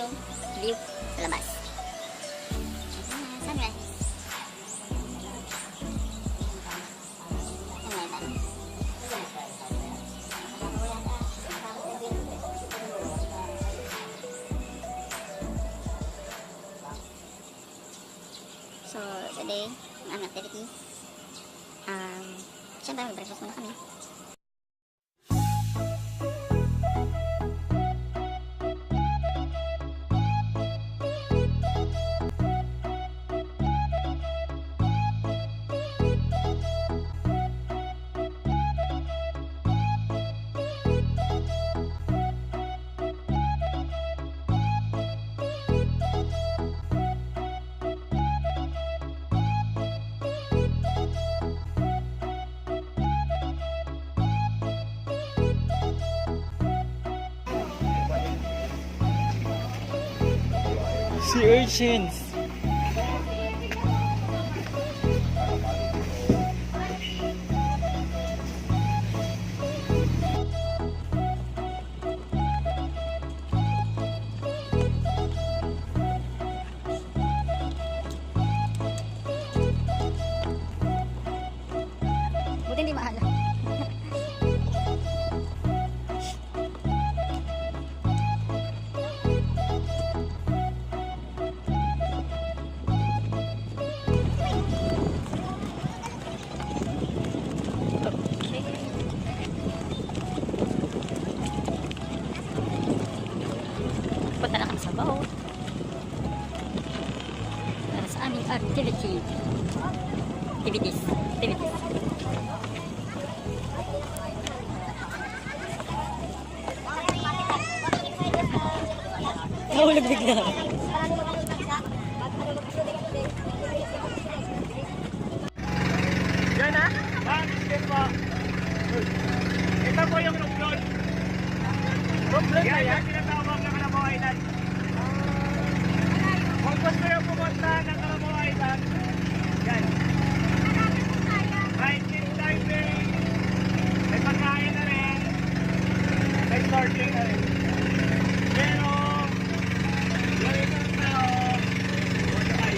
yung view sa labas. Sunrise. So, today, ang aming activity, syempre mag-breakfast muna kami. Sea urchins. Buti hindi mahal. Punta na kami sa boat para sa aming activities. Nahulog bigla. Yan ha? Yan po. Ito po yung rumblon. Rumblon na yan? Tinatawag na Kalabaw Island. Kung gusto yung pumunta ng Kalabaw Island, yan. Right in diving. May pagkain na rin. May snorkeling na rin. Pero, gawin ng tao, BORACAY.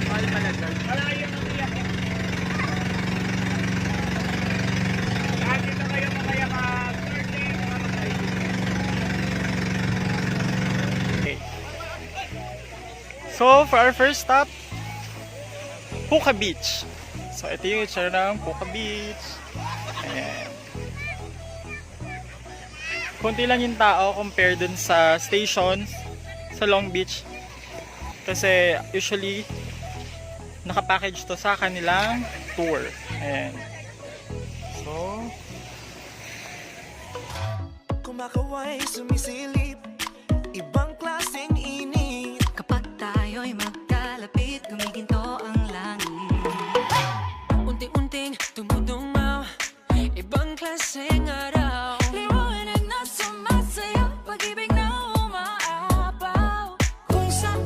Mahal pala dyan. Malayo ng iyak. Kahit dito kayo mamaya mag-snorkeling, mag-diving. Okay. So, for our first stop, Puka Beach. So, ito yung itsura ng Puka Beach. Ayan. Kunti lang yung tao compare dun sa stations sa Long Beach. Kasi usually, nakapackage to sa kanilang tour. Ayan. So, kumakaway, sumisilip, ibang klaseng init. Kapag tayo'y magkalapit, gumiginto ang langit. Unti-unting tumudungaw, ibang klaseng araw. Liwanag na sumasayaw, pag-ibig na umaapaw. Kung saan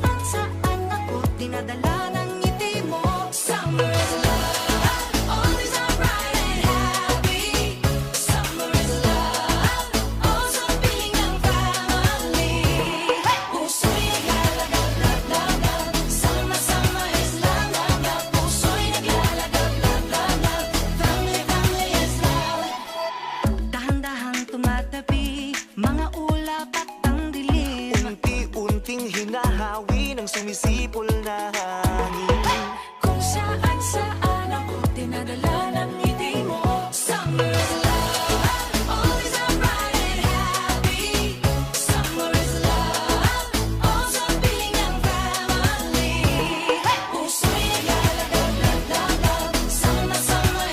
ako, dinadala ng ngiti mo. Summer is love, all these are bright and happy. Summer is love, oh sa piling ng family. Puso'y naglalagab-lab-lab-lab. Summer is love, love-lab. Puso'y naglalagab-lab-lab-lab. Family is love. Dahan-dahan tumatabi, mga ulap at ang dilim. Unti-unting hinahawi ng sumisipol na hangin. Kung saan ako, dinadala ng ngiti mo. Summer is love, all these are bright and happy. Summer is love, oh sa piling ng family. Puso'y naglalagab-lab-lab-lab. Summer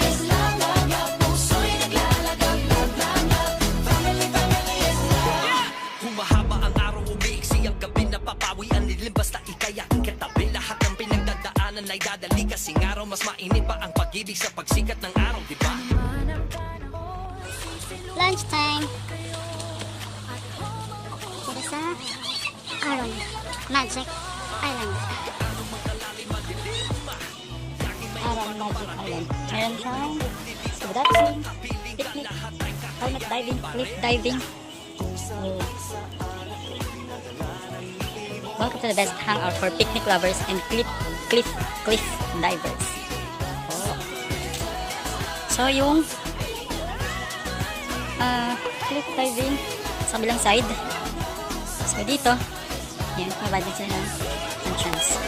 is love, love-lab. Puso'y naglalagab-lab-lab-lab. Family is love. Humahaba ang araw, umiiksi ang gabi, napapawi ang lilim, basta ika'y aking katabi. Lahat ng pinagdadaanan ay dadali, kasing araw mas mainit pa ang pag-ibig sa pagsikat ng araw, di ba? Lunchtime. Dito sa Aron Magic Island. Aron Magic Island. Meron siyang scuba diving, picnic, helmet diving, cliff diving. Welcome to the best hangout for picnic lovers and cliff divers. Oh. So yung cliff diving sa kabilang side. So dito, yan, mabad din sila ng entrance.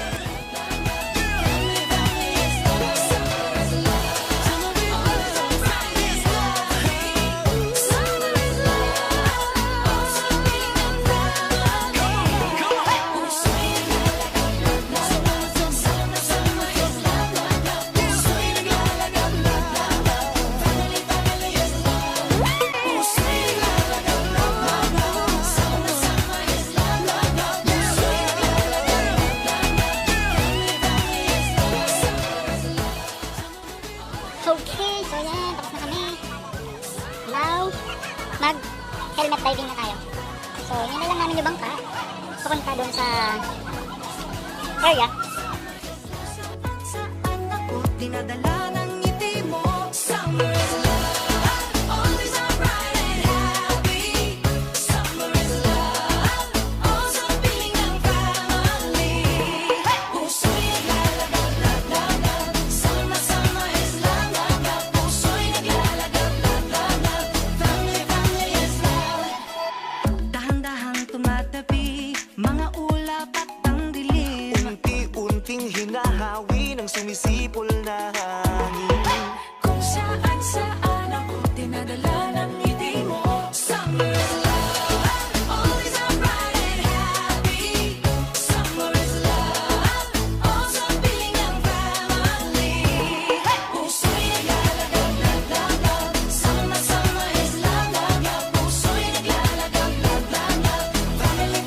Okay, so yan, tapos na kami. Now, mag-helmet diving na tayo. So, yun na lang namin yung bangka. Pupunta doon sa area. Saan ako dinadala ng ngiti mo? Summer is love, always I'm bright and happy. Summer is love, also feeling ng family. Puso'y naglalagab, summer is love, puso'y naglalagab, family is love. Dahan-dahan tumatabi, mga ulap at ang dilim. Unti-unting hinahawi ng sumisipol na hangin. Kung saan ako dinadala ng ngiti mo. Summer is love, always I'm bright and happy. Summer is love, also feeling ng family. Puso'y naglalagab, summer is love, puso'y naglalagab, family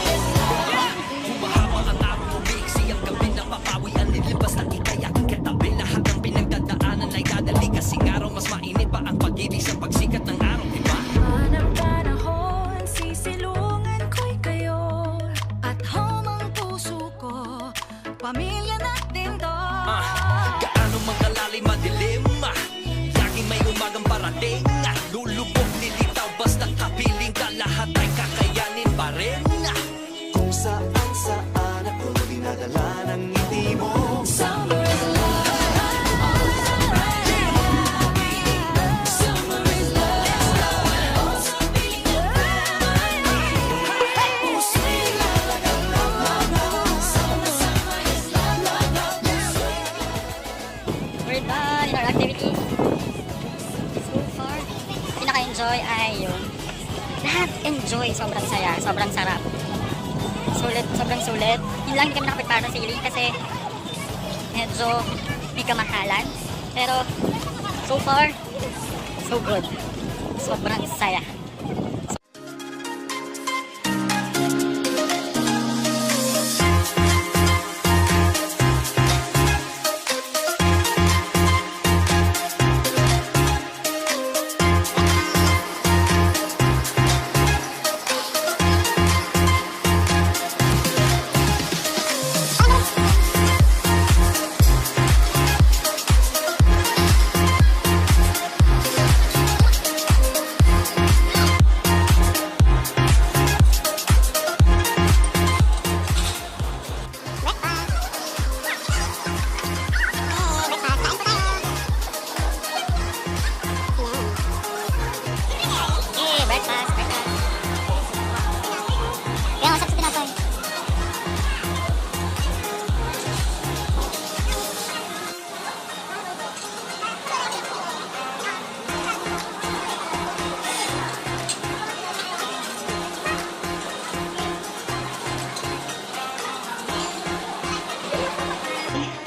is love. Humahaba ang araw, umiksi ang gabi na papawi ang lilim basta ika'y aking katabi. Lahat ng pinagdadaanan ay dadali kasing araw mas mainit pa ang pag-ibig sa pagsikat ng araw, di ba? Anong panahon, sisilungan ko'y kayo. At home ang puso ko, pamilya natin to. Gaano man kalalim madilim, laging may umagang parating. Lulubog nilitaw basta kapiling ka, lahat ay kakayanin pa rin. Kung saan ako dinadala ng ngiti mo. Summer is love, always I'm bright and happy. Summer is love, also feeling ng family. Puso'y naglalagab, summer is love, We're done in our activity. So far, pinaka-enjoy ay yung lahat enjoy. Sobrang saya, sobrang sarap. Sobrang sulit. Yun lang, hindi kami nakapagpara sa ceiling kasi medyo may kamahalan. Pero, so far, so good. Sobrang saya.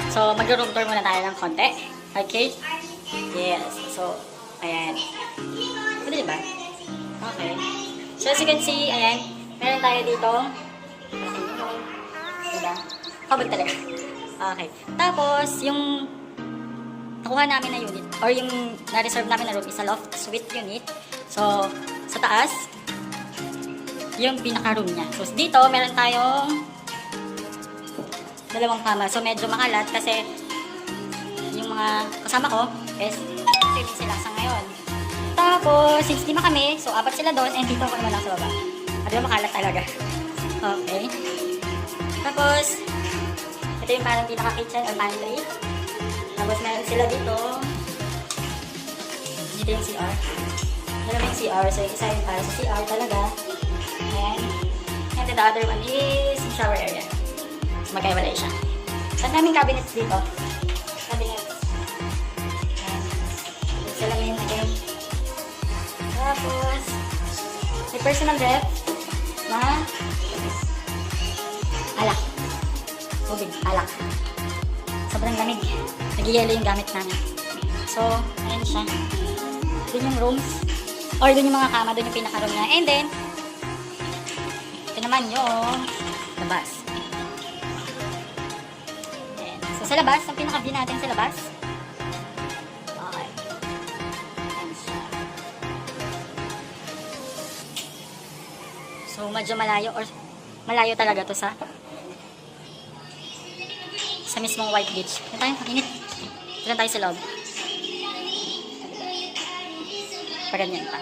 So, mag-room tour muna tayo ng konti. Okay? Yes. So, ayan. Pwede ba? Okay. So, as you can see, ayan. Meron tayo dito. Diba? Kabag talaga. Okay. Tapos, yung nakuha namin na unit, or yung na-reserve namin na room is a loft suite unit. So, sa taas, yung pinaka-room niya. So, dito, meron tayong dalawang kama. So, medyo makalat kasi yung mga kasama ko is swimming sila sa ngayon. Tapos, Tapos, since lima kami, so apat sila doon, and dito ako naman lang sa baba. At diba makalat talaga. Okay. Tapos, ito yung parang pinaka-kitchen or pantry. Tapos, meron sila dito. Dito yung CR. Meron yung CR, so yung isa yung para sa CR talaga. And the other one is yung shower area. So, magkaiwalay siya. Saan namin cabinets dito? Cabinets. Ayan. Salamin again. Tapos, may personal ref na alak. Tubig, alak. Sobrang lamig. Nag-yelo yung gamit namin. So, ayan siya. Doon yung rooms. Or doon yung mga kama, doon yung pinaka-room na. And then, ito naman yung labas. Ayan. So, sa labas, ang pinaka-view natin sa labas. Okay. Ayan siya. So, medyo malayo or malayo talaga to sa mismong White Beach. Ito tayo, init. Ito tayo sa loob. Paganyan pa.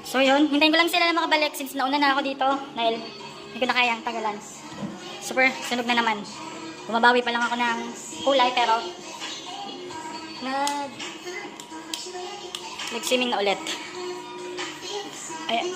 So, yun. Hintayin ko lang sila na makabalik since nauna na ako dito. Dahil hindi ko na kayang tagalan. Super, sunog na naman. Bumabawi pa lang ako ng kulay pero nag-swimming na ulit. Ayan.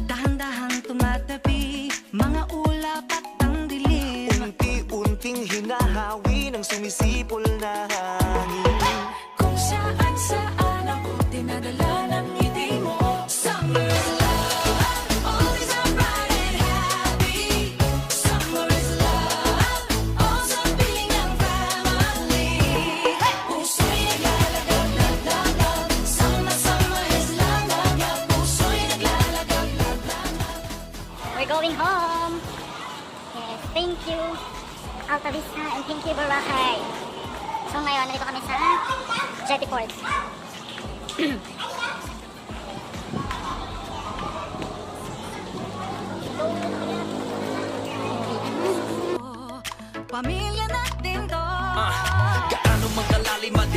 Dahan-dahang tumatabi, mga ulap at ang dilim. Unti-unting hinahawi ng sumisipol na hangin. Kung saan-saan ako dinadala ng ngiti mo. Summer is love, always I'm bright and happy. Summer is love, also feeling ng family. Puso'y naglalagab-lagab. Summer is love, puso'y naglalagab-lagab. We're going home. Yes, thank you Alta Vista and thank you Boracay. So ngayon, nandito kami sa Jetty Port. Pamilya natin to. Gaano man kalalim at